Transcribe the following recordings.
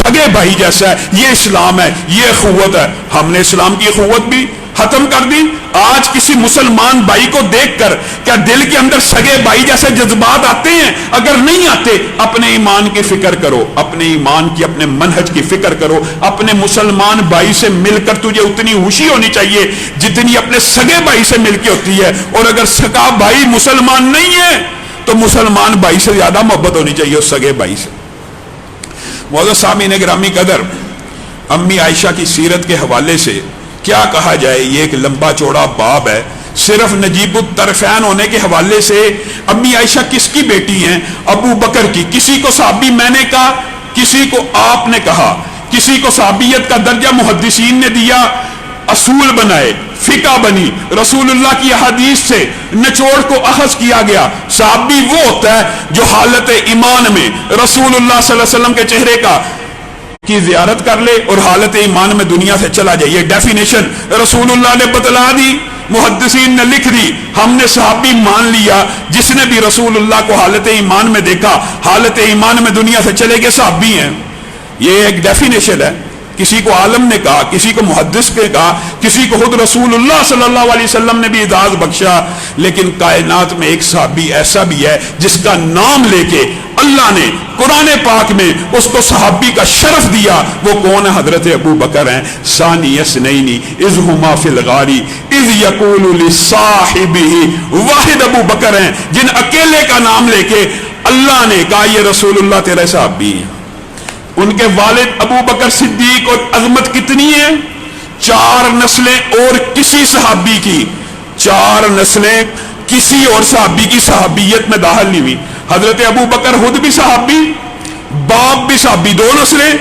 سگے بھائی جیسا ہے، یہ اسلام ہے، یہ اخوت ہے۔ ہم نے اسلام کی اخوت بھی ختم کر دی۔ آج کسی مسلمان بھائی کو دیکھ کر کیا دل کے اندر سگے بھائی جیسے جذبات آتے ہیں؟ اگر نہیں آتے، اپنے ایمان کی فکر کرو، اپنے ایمان کی، اپنے منہج کی فکر کرو۔ اپنے مسلمان بھائی سے مل کر تجھے اتنی خوشی ہونی چاہیے جتنی اپنے سگے بھائی سے مل کے ہوتی ہے، اور اگر سگا بھائی مسلمان نہیں ہے تو مسلمان بھائی سے زیادہ محبت ہونی چاہیے اس سگے بھائی سے۔ معزز سامعین گرامی قدر، امی عائشہ کی سیرت کے حوالے سے کیا کہا جائے، یہ ایک لمبا چوڑا باب ہے۔ صرف نجیب الطرفین ہونے کے حوالے سے امی عائشہ کس کی بیٹی ہیں؟ ابو بکر کی۔ کسی کو صحابی میں نے کہا، کسی کو آپ نے کہا، کسی کو صحابیت کا درجہ محدثین نے دیا، اصول بنائے، فقہ بنی، رسول اللہ کی احادیث سے نچوڑ کو اخذ کیا گیا۔ صحابی وہ ہوتا ہے جو حالت ایمان میں رسول اللہ صلی اللہ علیہ وسلم کے چہرے کی زیارت کر لے اور حالت ایمان میں دنیا سے چلا جائے۔ یہ ڈیفینیشن رسول اللہ نے بتلا دی، محدثین نے لکھ دی، ہم نے صحابی مان لیا۔ جس نے بھی رسول اللہ کو حالت ایمان میں دیکھا، حالت ایمان میں دنیا سے چلے گئے، صحابی ہیں۔ یہ ایک ڈیفینیشن ہے۔ کسی کو عالم نے کہا، کسی کو محدث نے کہا، کسی کو خود رسول اللہ صلی اللہ علیہ وسلم نے بھی اعزاز بخشا۔ لیکن کائنات میں ایک صحابی ایسا بھی ہے جس کا نام لے کے اللہ نے قرآن پاک میں اس کو صحابی کا شرف دیا۔ وہ کون ہے؟ حضرت ابو بکر ہیں۔ ثانی اثنین اذ ہما فی الغار اذ یقول لصاحبہ، واحد ابو بکر ہیں جن اکیلے کا نام لے کے اللہ نے کہا یہ رسول اللہ تیرے صحابی ہیں۔ ان کے والد ابو بکر صدیق، اور عظمت کتنی ہے؟ 4 نسلیں اور کسی صحابی کی، 4 نسلیں کسی اور صحابی کی صحابیت میں داخل نہیں ہوئی۔ حضرت ابو بکر خود بھی صحابی، باپ بھی صحابی، 2 نسلیں،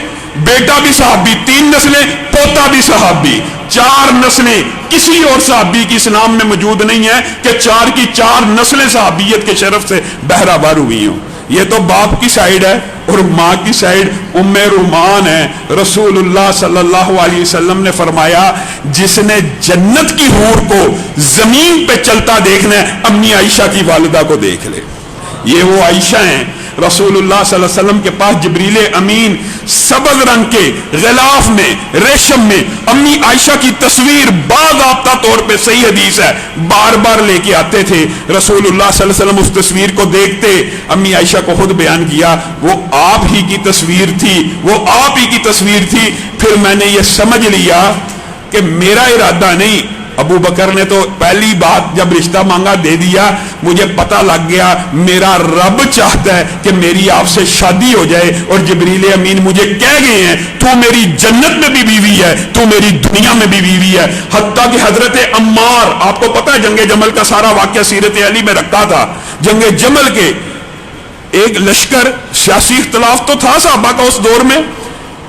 بیٹا بھی صحابی، 3 نسلیں، پوتا بھی صحابی، 4 نسلیں کسی اور صحابی کی اس نام میں موجود نہیں ہے کہ 4 کی 4 نسلیں صحابیت کے شرف سے بہرہ ہوئی ہوں۔ یہ تو باپ کی سائیڈ ہے، اور ماں کی سائیڈ ام رومان ہے۔ رسول اللہ صلی اللہ علیہ وسلم نے فرمایا جس نے جنت کی حور کو زمین پہ چلتا دیکھنا ہے، امی عائشہ کی والدہ کو دیکھ لے۔ یہ وہ عائشہ ہیں۔ رسول اللہ صلی اللہ علیہ وسلم کے پاس جبریل امین سبز رنگ کے غلاف میں، ریشم میں امی عائشہ کی تصویر باضابطہ طور پہ، صحیح حدیث ہے، بار بار لے کے آتے تھے۔ رسول اللہ صلی اللہ علیہ وسلم اس تصویر کو دیکھتے، امی عائشہ کو خود بیان کیا وہ آپ ہی کی تصویر تھی، وہ آپ ہی کی تصویر تھی۔ پھر میں نے یہ سمجھ لیا کہ میرا ارادہ نہیں، ابو بکر نے تو پہلی بات جب رشتہ مانگا دے دیا، مجھے پتہ لگ گیا میرا رب چاہتا ہے کہ میری آپ سے شادی ہو جائے، اور جبریل امین مجھے کہہ گئے ہیں تو میری جنت میں بھی بیوی ہے، تو میری دنیا میں بھی بیوی ہے۔ حتیٰ کہ حضرت عمار، آپ کو پتہ ہے جنگ جمل کا سارا واقعہ سیرت علی میں رکھا تھا۔ جنگ جمل کے ایک لشکر، سیاسی اختلاف تو تھا صحابہ کا اس دور میں،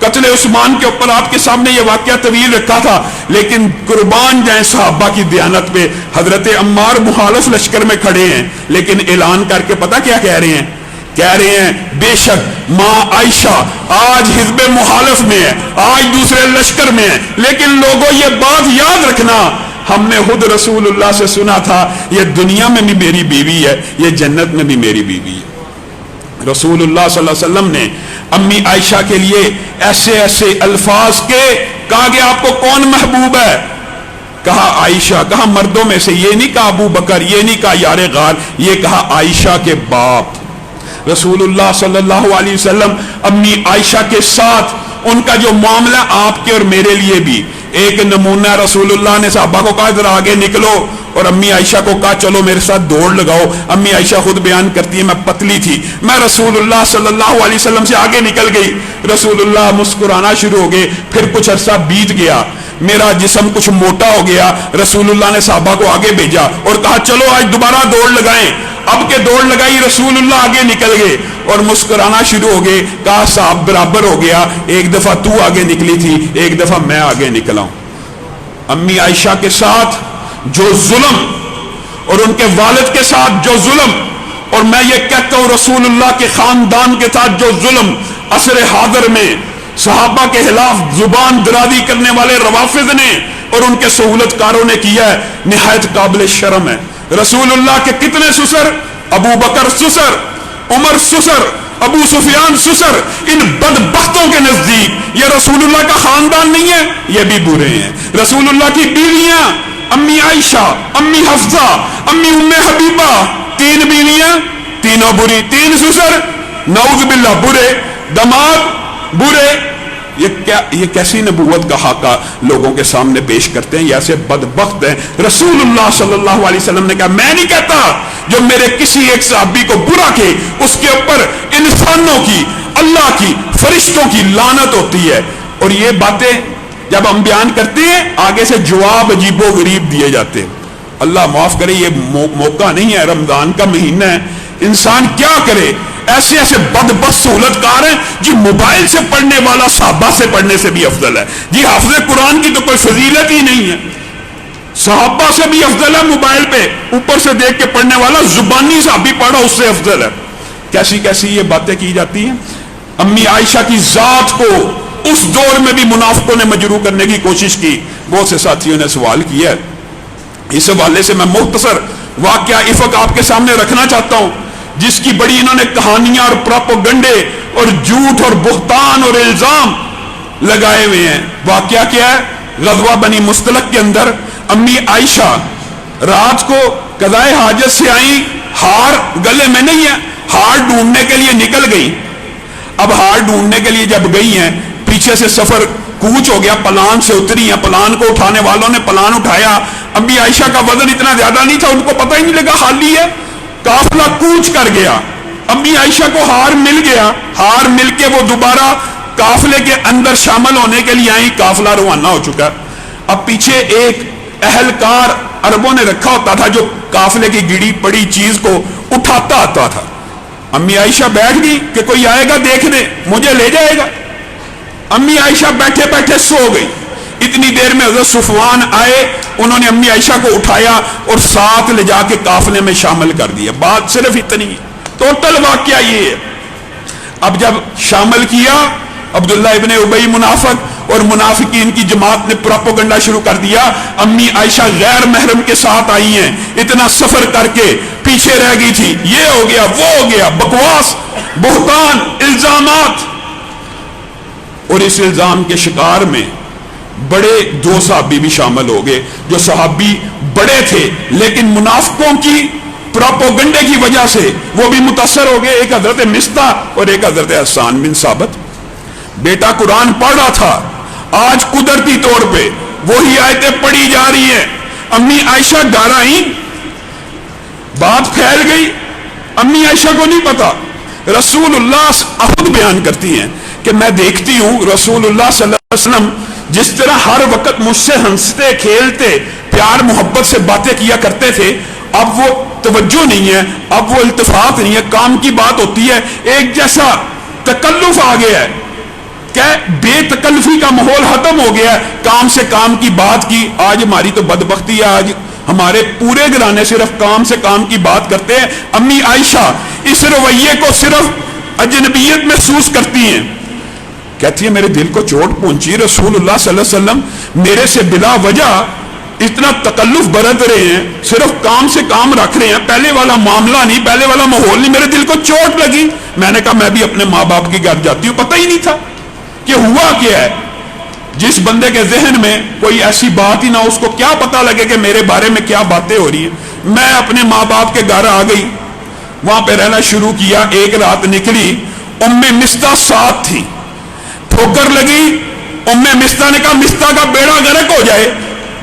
قتل عثمان کے اوپر آپ کے سامنے یہ واقعہ طویل رکھا تھا، لیکن قربان جائیں صحابہ کی دیانت پہ۔ حضرت عمار مخالف لشکر میں کھڑے ہیں، لیکن اعلان کر کے پتہ کیا کہہ رہے ہیں؟ کہہ رہے ہیں بے شک ماں عائشہ آج حزب مخالف میں ہے، آج دوسرے لشکر میں ہے، لیکن لوگوں یہ بات یاد رکھنا، ہم نے خود رسول اللہ سے سنا تھا یہ دنیا میں بھی میری بیوی ہے، یہ جنت میں بھی میری بیوی ہے۔ رسول اللہ صلی اللہ علیہ وسلم نے امی عائشہ کے لیے ایسے ایسے الفاظ کے کہا کہ آپ کو کون محبوب ہے؟ کہا عائشہ، کہا مردوں میں سے، یہ نہیں کہا ابو بکر، یہ نہیں کہا یار غار، یہ کہا عائشہ کے باپ۔ رسول اللہ صلی اللہ علیہ وسلم امی عائشہ کے ساتھ ان کا جو معاملہ آپ کے اور میرے لیے بھی ایک نمونہ۔ رسول اللہ نے صحابہ کو کہا ذرا آگے نکلو، اور امی عائشہ کو کہا چلو میرے ساتھ دوڑ لگاؤ۔ امی عائشہ خود بیان کرتی ہے میں پتلی تھی، میں رسول اللہ صلی اللہ علیہ وسلم سے آگے نکل گئی، رسول اللہ مسکرانا شروع ہو گئے۔ پھر کچھ عرصہ بیت گیا، میرا جسم کچھ موٹا ہو گیا، رسول اللہ نے صحابہ کو آگے بھیجا اور کہا چلو آج دوبارہ دوڑ لگائیں۔ اب کے دوڑ لگائی، رسول اللہ آگے نکل گئے اور مسکرانا شروع ہو گئے۔ کہا صاحب برابر ہو گیا، ایک دفعہ تو آگے نکلی تھی، ایک دفعہ میں آگے نکلا ہوں۔ امی عائشہ کے ساتھ جو ظلم اور ان کے والد کے ساتھ جو ظلم، اور میں یہ کہتا ہوں رسول اللہ کے خاندان کے ساتھ جو ظلم عصر حاضر میں صحابہ کے خلاف زبان درازی کرنے والے روافض نے اور ان کے سہولت کاروں نے کیا ہے، نہایت قابل شرم ہے۔ رسول اللہ کے کتنے سسر؟ ابو بکر سسر، عمر سسر، ابو سفیان سسر، ان بدبختوں کے نزدیک یہ رسول اللہ کا خاندان نہیں ہے، یہ بھی برے ہیں۔ رسول اللہ کی بیویاں امی عائشہ، امی حفصہ، امی ام حبیبہ، 3 بیویاں، تینوں بری، 3 سسر نعوذ باللہ برے، دماد برے۔ یہ کیسی نبوت کا خاکہ لوگوں کے سامنے پیش کرتے ہیں، یہ ایسے بدبخت ہیں۔ رسول اللہ صلی اللہ علیہ وسلم نے کہا میں نہیں کہتا جو میرے کسی ایک صحابی کو برا کہ اس کے اوپر انسانوں کی، اللہ کی، فرشتوں کی لعنت ہوتی ہے۔ اور یہ باتیں جب ہم بیان کرتے ہیں آگے سے جواب عجیب و غریب دیے جاتے ہیں۔ اللہ معاف کرے، یہ موقع نہیں ہے، رمضان کا مہینہ ہے، انسان کیا کرے؟ ایسے ایسے بدبخت سہولت کار ہیں جی، موبائل سے پڑھنے والا صحابہ سے پڑھنے سے بھی افضل ہے جی، حافظ قرآن کی تو کوئی فضیلت ہی نہیں ہے، صحابہ سے بھی افضل ہے، موبائل پہ اوپر سے دیکھ کے پڑھنے والا زبانی صحابی پڑھا اس سے افضل ہے۔ کیسی کیسی یہ باتیں کی جاتی ہیں۔ امی عائشہ کی ذات کو اس دور میں بھی منافقوں نے مجروح کرنے کی کوشش کی۔ بہت سے ساتھیوں نے سوال کیا ہے، اس حوالے سے میں مختصر واقعہ افق آپ کے سامنے رکھنا چاہتا ہوں، جس کی بڑی انہوں نے کہانیاں اور پراپوگنڈے اور جھوٹ اور بہتان اور الزام لگائے ہوئے ہیں۔ واقعہ کیا ہے؟ غزوہ بنی مستلق کے اندر امی عائشہ رات کو قضائے حاجت سے آئیں، ہار گلے میں نہیں ہے، ہار ڈھونڈنے کے لیے نکل گئی۔ اب ہار ڈھونڈنے کے لیے جب گئی ہیں، پیچھے سے سفر کوچ ہو گیا، پلان سے اتری ہیں، پلان کو اٹھانے والوں نے پلان اٹھایا، امی عائشہ کا وزن اتنا زیادہ نہیں تھا، ان کو پتہ ہی نہیں لگا خالی ہے، قافلہ کوچ کر گیا۔ امی عائشہ کو ہار مل گیا، ہار مل کے وہ دوبارہ قافلے کے اندر شامل ہونے کے لیے آئیں، قافلہ روانہ ہو چکا۔ اب پیچھے ایک اہلکار عربوں نے رکھا ہوتا تھا جو قافلے کی گڑی پڑی چیز کو اٹھاتا آتا تھا۔ امی عائشہ بیٹھ گئی کہ کوئی آئے گا دیکھنے مجھے لے جائے گا۔ امی عائشہ بیٹھے بیٹھے سو گئی۔ اتنی دیر میں حضرت صفوان آئے، انہوں نے امی عائشہ کو اٹھایا اور ساتھ لے جا کے قافلے میں شامل کر دیا۔ بات صرف اتنی، ٹوٹل واقعہ یہ ہے۔ اب جب شامل کیا، عبداللہ ابن ابی منافق اور منافقین کی جماعت نے پروپیگنڈا شروع کر دیا، امی عائشہ غیر محرم کے ساتھ آئی ہیں، اتنا سفر کر کے پیچھے رہ گئی تھی، یہ ہو گیا وہ ہو گیا، بکواس، بہتان، الزامات۔ اور اس الزام کے شکار میں بڑے 2 صحابی بھی شامل ہو گئے، جو صحابی بڑے تھے لیکن منافقوں کی پروپیگنڈے کی وجہ سے وہ بھی متاثر ہو گئے۔ ایک حضرت مصطح اور ایک حضرت حسان بن ثابت۔ بیٹا قرآن پڑھ رہا تھا، آج قدرتی طور پہ وہی آیتیں پڑھی جا رہی ہیں۔ امی عائشہ گھر آئیں، بات پھیل گئی، امی عائشہ کو نہیں پتا۔ رسول اللہ خود بیان کرتی ہیں کہ میں دیکھتی ہوں رسول اللہ صلی اللہ علیہ وسلم جس طرح ہر وقت مجھ سے ہنستے کھیلتے پیار محبت سے باتیں کیا کرتے تھے، اب وہ توجہ نہیں ہے، اب وہ التفات نہیں ہے، کام کی بات ہوتی ہے، ایک جیسا تکلف آ گیا ہے کہ بے تکلفی کا ماحول ختم ہو گیا ہے، کام سے کام کی بات کی۔ آج ہماری تو بدبختی ہے، آج ہمارے پورے گھرانے صرف کام سے کام کی بات کرتے ہیں۔ امی عائشہ اس رویے کو صرف اجنبیت محسوس کرتی ہیں، کہتی ہے میرے دل کو چوٹ پہنچی، رسول اللہ صلی اللہ علیہ وسلم میرے سے بلا وجہ اتنا تکلف برت رہے ہیں، صرف کام سے کام رکھ رہے ہیں، پہلے والا معاملہ نہیں، پہلے والا ماحول نہیں، میرے دل کو چوٹ لگی۔ میں نے کہا میں بھی اپنے ماں باپ کے گھر جاتی ہوں، پتہ ہی نہیں تھا کہ ہوا کیا ہے۔ جس بندے کے ذہن میں کوئی ایسی بات ہی نہ، اس کو کیا پتہ لگے کہ میرے بارے میں کیا باتیں ہو رہی ہیں۔ میں اپنے ماں باپ کے گھر آ گئی، وہاں پہ رہنا شروع کیا۔ ایک رات نکلی، ام مصطح ساتھ تھی، ٹھوکر لگی، ام مصطح نے کہا مصطح کا بیڑا غرق ہو جائے۔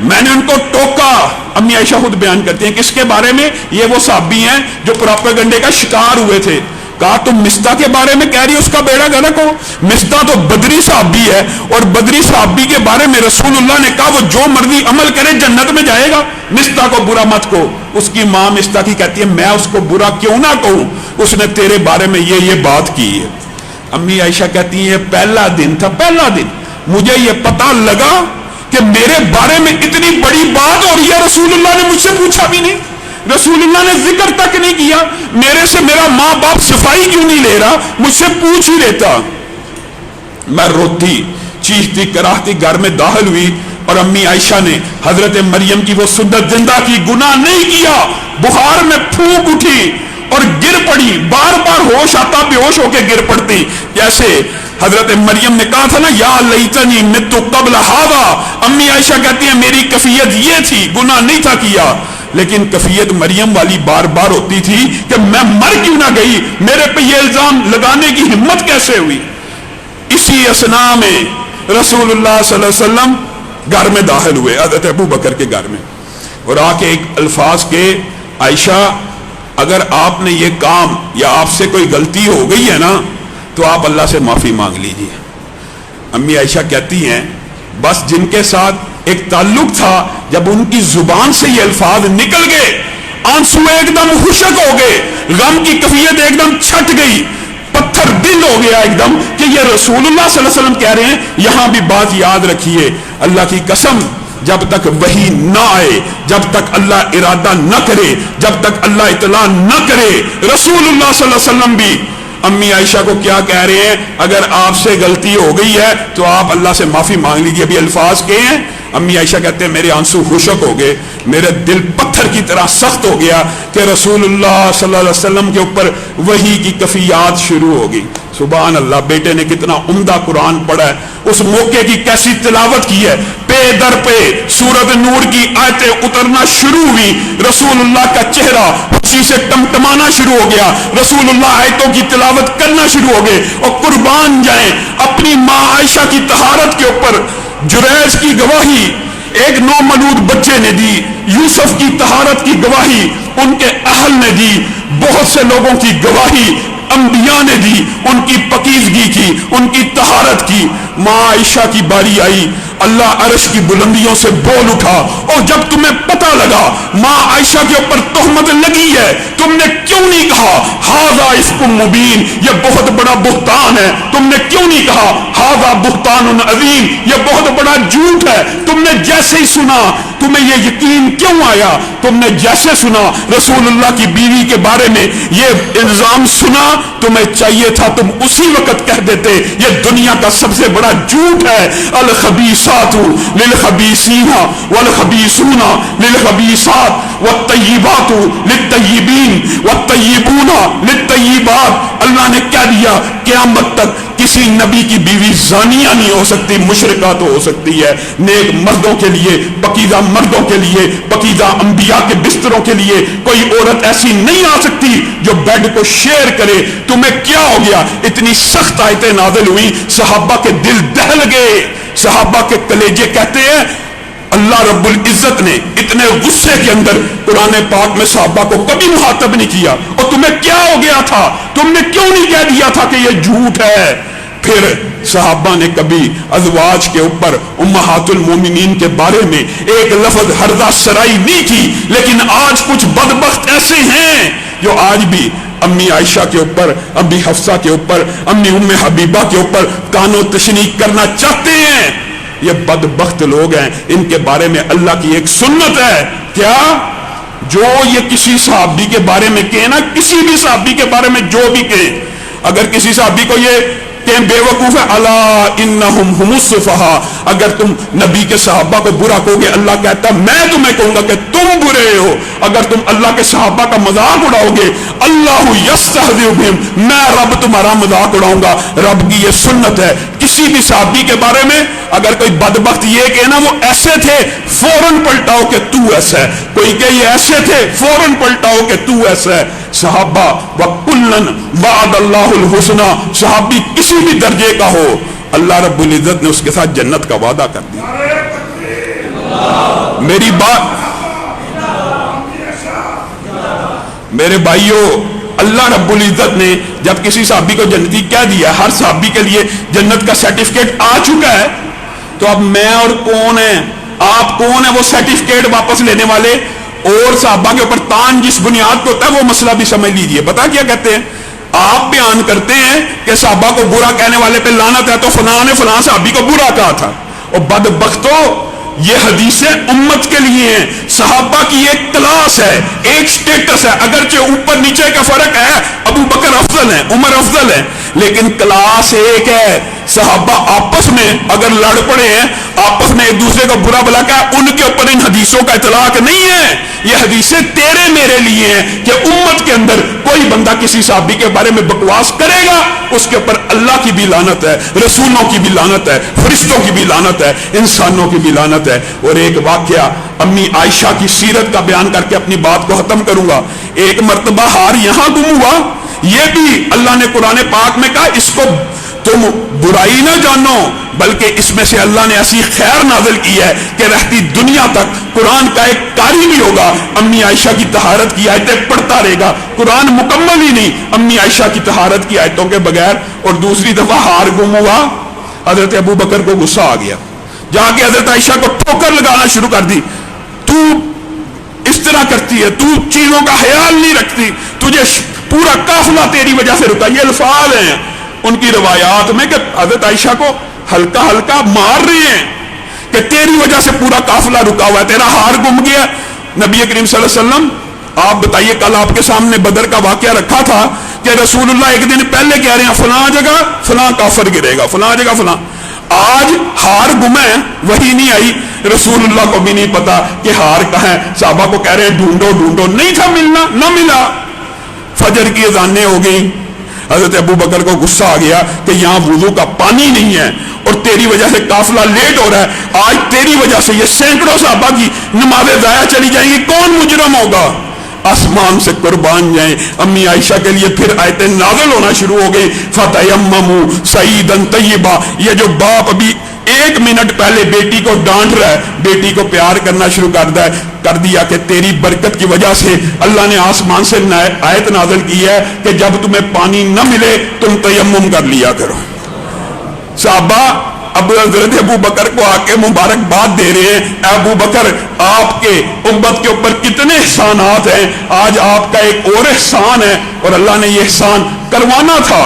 میں نے ان کو ٹوکا۔ امی عائشہ خود بیان کرتی ہیں کس کے بارے میں، یہ وہ صحابی ہیں جو پروپیگنڈے کا شکار ہوئے تھے۔ کہا تم مصطح کے بارے میں کہہ رہی اس کا بیڑا غرق ہو؟ مصطح تو بدری صحابی ہے، اور بدری صحابی کے بارے میں رسول اللہ نے کہا وہ جو مرضی عمل کرے جنت میں جائے گا، مصطح کو برا مت کہو۔ اس کی ماں مصطح کی کہتی ہے میں اس کو برا کیوں نہ کہوں، اس نے تیرے بارے میں یہ بات کی ہے۔ امی عائشہ کہتی ہے پہلا دن تھا، پہلا دن مجھے یہ پتا لگا کہ میرے بارے میں اتنی بڑی بات ہو رہی ہے، رسول اللہ نے مجھ سے پوچھا بھی نہیں، رسول اللہ نے ذکر تک نہیں کیا، میرے سے میرا ماں باپ صفائی کیوں نہیں لے رہا، مجھ سے پوچھ ہی لیتا۔ میں روتی چیختی کراہتی گھر میں داخل ہوئی، اور امی عائشہ نے حضرت مریم کی وہ سنت زندہ کی، گناہ نہیں کیا، بخار میں پھونک اٹھی اور گر پڑی، بار بار ہوش آتا بے ہوش ہو کے گر پڑتی، جیسے حضرت مریم نے کہا تھا نا یا لیتنی مت قبل ھذا، امی عائشہ کہتی ہیں میری کیفیت یہ تھی، گناہ نہیں تھا کیا، لیکن کیفیت مریم والی بار بار ہوتی تھی کہ میں مر کیوں نہ گئی، میرے پہ یہ الزام لگانے کی ہمت کیسے ہوئی۔ اسی اثنا میں رسول اللہ صلی اللہ علیہ وسلم گھر میں داخل ہوئے، حضرت ابو بکر کے گھر میں، اور آ کے ایک الفاظ کے عائشہ اگر آپ نے یہ کام یا آپ سے کوئی غلطی ہو گئی ہے نا تو آپ اللہ سے معافی مانگ لیجیے۔ امی عائشہ کہتی ہیں بس جن کے ساتھ ایک تعلق تھا، جب ان کی زبان سے یہ الفاظ نکل گئے آنسو ایک دم خشک ہو گئے، غم کی کیفیت ایک دم چھٹ گئی، پتھر دل ہو گیا ایک دم کہ یہ رسول اللہ صلی اللہ علیہ وسلم کہہ رہے ہیں۔ یہاں بھی بات یاد رکھیے، اللہ کی قسم جب تک وحی نہ آئے، جب تک اللہ ارادہ نہ کرے، جب تک اللہ اطلاع نہ کرے، رسول اللہ صلی اللہ علیہ وسلم بھی امی عائشہ کو کیا کہہ رہے ہیں، اگر آپ سے غلطی ہو گئی ہے تو آپ اللہ سے معافی مانگ لیجیے۔ ابھی الفاظ کے ہیں، امی عائشہ کہتے ہیں میرے آنسو خشک ہو گئے، میرے دل پتھر کی طرح سخت ہو گیا کہ رسول اللہ صلی اللہ علیہ وسلم کے اوپر وحی کی کفیات شروع ہو گئی۔ سبحان اللہ، بیٹے نے کتنا عمدہ قرآن پڑھا ہے، اس موقع کی کیسی تلاوت کی ہے، پے در پہ سورۃ نور کی آیتیں اترنا شروع ہوئی، رسول اللہ کا چہرہ خوشی سے ٹمٹمانا شروع ہو گیا، رسول اللہ آیتوں کی تلاوت کرنا شروع ہو گئے، اور قربان جائیں اپنی ماں عائشہ کی طہارت کے اوپر جریج کی گواہی ایک نومولود بچے نے دی، یوسف کی طہارت کی گواہی ان کے اہل نے دی، بہت سے لوگوں کی گواہی انبیاء نے دی، ان کی پاکیزگی کی، ان کی طہارت کی۔ ماں عائشہ کی باری آئی، اللہ عرش کی بلندیوں سے بول اٹھا، اور جب تمہیں پتہ لگا ماں عائشہ کے اوپر تہمت لگی ہے، تم نے کیوں نہیں کہا ھذا افک مبین، یہ بہت بڑا بہتان ہے، تم نے کیوں نہیں کہا ھذا بہتان عظیم، یہ بہت بڑا جھوٹ ہے، تم نے جیسے ہی سنا تمہیں یہ یقین کیوں آیا، تم نے جیسے سنا رسول اللہ کی بیوی کے بارے میں یہ الزام سنا، تمہیں چاہیے تھا تم اسی وقت کہہ دیتے یہ دنیا کا سب سے بڑا جھوٹ ہے، الخبیثات للخبیثین والخبیثون للخبیثات والطیبات للطیبین والطیبون للطیبات۔ اللہ نے کیا دیا، قیامت تک کسی نبی کی بیوی زانیہ نہیں ہو سکتی، مشرکہ تو ہو سکتی ہے، نیک مردوں کے لیے، پاکیزہ مردوں کے لیے، پاکیزہ انبیاء کے بستروں کے لیے کوئی عورت ایسی نہیں آ سکتی جو بیڈ کو شیئر کرے۔ تمہیں کیا ہو گیا، اتنی سخت آیتیں نازل ہوئی، صحابہ کے دل دہل گئے، صحابہ کے کلیجے کہتے ہیں اللہ رب العزت نے اتنے غصے کے اندر قرآن پاک میں صحابہ کو کبھی مخاطب نہیں کیا، اور تمہیں کیا ہو گیا تھا، تم نے کیوں نہیں کہہ دیا تھا کہ یہ جھوٹ ہے۔ پھر صحابہ نے کبھی ازواج کے اوپر امہات المومنین کے بارے میں ایک لفظ ہرزہ سرائی نہیں کی، لیکن آج کچھ بدبخت ایسے ہیں جو آج بھی امی عائشہ کے اوپر، امی حفصہ کے اوپر، امی ام حبیبہ کے اوپر کانو تشنیع کرنا چاہتے ہیں۔ یہ بدبخت لوگ ہیں، ان کے بارے میں اللہ کی ایک سنت ہے، کیا جو یہ کسی صحابی کے بارے میں کہیں نا، کسی بھی صحابی کے بارے میں جو بھی کہیں، اگر کسی صحابی کو یہ کہ بے وقوف ہے، الا انہم ہم السفہاء، اگر تم نبی کے صحابہ کو برا کہو گے اللہ کہتا ہے میں تمہیں کہوں گا کہ تم برے ہو، اگر تم اللہ کے صحابہ کا مذاق اڑاؤ گے اللہ یستہزئ بہم، میں رب تمہارا مذاق اڑاؤں گا۔ رب کی یہ سنت ہے، کسی بھی صحابی کے بارے میں اگر کوئی بدبخت یہ کہنا وہ ایسے تھے فوراً پلٹاؤ کہ تو ایسا ہے، کوئی کہ یہ ایسے تھے فوراً پلٹاؤ کہ تو ایسا ہے۔ صحابہ وَكُلًّا وَعَدَ اللَّهُ الْحُسْنَى، صحابی کسی بھی درجے کا ہو اللہ رب العزت نے اس کے ساتھ جنت کا وعدہ کر دیا۔ میری بات میرے بھائیوں، اللہ رب العزت نے جب کسی صحابی کو جنتی کہہ دیا، ہر صحابی کے لیے جنت کا سرٹیفکیٹ آ چکا ہے، تو اب میں اور کون ہیں، آپ کون ہیں وہ سرٹیفکیٹ واپس لینے والے؟ اور صحابہ کے اوپر تان جس بنیاد کو ہوتا ہے وہ مسئلہ بھی سمجھ لیجئے۔ بتا کیا کہتے ہیں، آپ بیان کرتے ہیں کہ صحابہ کو برا کہنے والے پہ لعنت ہے، تو فلاں نے فلاں صحابی کو برا کہا تھا، اور بدبختو یہ حدیثیں امت کے لیے ہیں، صحابہ کی ایک کلاس ہے، ایک سٹیٹس ہے، اگرچہ اوپر نیچے کا فرق ہے، ابو بکر افضل ہے، عمر افضل ہے، لیکن کلاس ایک ہے. صحابہ آپس میں اگر لڑ پڑے ہیں، آپس میں ایک دوسرے کو برا بلا کہا، ان کے اوپر ان حدیثوں کا اطلاق نہیں ہے. یہ حدیثیں تیرے میرے لیے ہیں کہ امت کے اندر کوئی بندہ کسی صحابی کے بارے میں بکواس کرے گا، اس کے اوپر اللہ کی بھی لعنت ہے، رسولوں کی بھی لعنت ہے، فرشتوں کی بھی لعنت ہے، انسانوں کی بھی لعنت ہے. اور ایک واقعہ امی عائشہ کی سیرت کا بیان کر کے اپنی بات کو ختم کروں گا. ایک مرتبہ ہار یہاں گم ہوا، یہ بھی اللہ نے قرآن پاک میں کہا اس کو تم برائی نہ جانو، بلکہ اس میں سے اللہ نے ایسی خیر نازل کی ہے کہ رہتی دنیا تک قرآن کا ایک قاری بھی ہوگا، امی عائشہ کی طہارت کی آیتیں پڑھتا رہے گا. قرآن مکمل ہی نہیں امی عائشہ کی طہارت کی آیتوں کے بغیر. اور دوسری دفعہ ہار گم ہوا، حضرت ابو بکر کو غصہ آ گیا، جا کے حضرت عائشہ کو ٹھوکر لگانا شروع کر دی. تو اس طرح کرتی ہے، تو چیزوں کا خیال نہیں رکھتی، تجھے پورا قافلہ تیری وجہ سے رکا. یہ الفاظ ہیں ان کی روایات میں کہ حضرت عائشہ کو ہلکا ہلکا مار رہے ہیں کہ تیری وجہ سے پورا قافلہ رکا ہوا ہے، تیرا ہار گم گیا. نبی کریم صلی اللہ علیہ وسلم، آپ بتائیے، کل آپ کے سامنے بدر کا واقعہ رکھا تھا کہ رسول اللہ ایک دن پہلے کہہ رہے ہیں فلاں جگہ فلاں کافر گرے گا، فلاں جگہ فلاں. آج ہار گمے، وہی نہیں آئی، رسول اللہ کو بھی نہیں پتا کہ ہار کہاں ہے. صحابہ کو کہہ رہے ہیں ڈھونڈو ڈھونڈو، نہیں تھا ملنا، نہ ملا. فجر کی اذانیں ہو گئی. حضرت ابو بکر کو غصہ آ گیا کہ یہاں وضو کا پانی نہیں ہے اور تیری وجہ سے قافلہ لیٹ ہو رہا ہے. آج تیری وجہ سے یہ سینکڑوں صحابہ کی نمازیں ضائع چلی جائیں گی، کون مجرم ہوگا؟ آسمان سے قربان جائیں. امی عائشہ کے لیے پھر آیتیں نازل ہونا شروع ہو گئی، فتیمموا صعیدا طیبا. یہ جو باپ ابھی ایک منٹ پہلے بیٹی کو ڈانٹ رہا ہے، بیٹی کو پیار کرنا شروع کر دیا کہ تیری برکت کی وجہ سے اللہ نے آسمان سے آیت نازل کی ہے کہ جب تمہیں پانی نہ ملے تم تیمم کر لیا کرو. صحابہ اب حضرت ابو بکر کو آ کے مبارکباد دے رہے ہیں، ابو بکر آپ کے امت کے اوپر کتنے احسانات ہیں، آج آپ کا ایک اور احسان ہے اور اللہ نے یہ احسان کروانا تھا.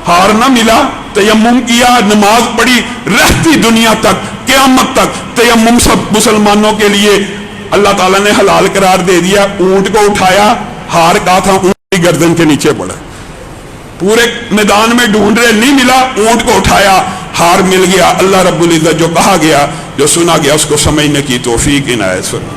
ہار نہ ملا، تیمم کیا، نماز پڑھی، رہتی دنیا تک قیامت تک تیمم سب مسلمانوں کے لیے اللہ تعالیٰ نے حلال قرار دے دیا. اونٹ کو اٹھایا، ہار کہا تھا اونٹ کی گردن کے نیچے پڑا، پورے میدان میں ڈھونڈ رہے نہیں ملا، اونٹ کو اٹھایا، ہار مل گیا. اللہ رب العزت جو کہا گیا، جو سنا گیا، اس کو سمجھنے کی توفیق عنایت فرمائے.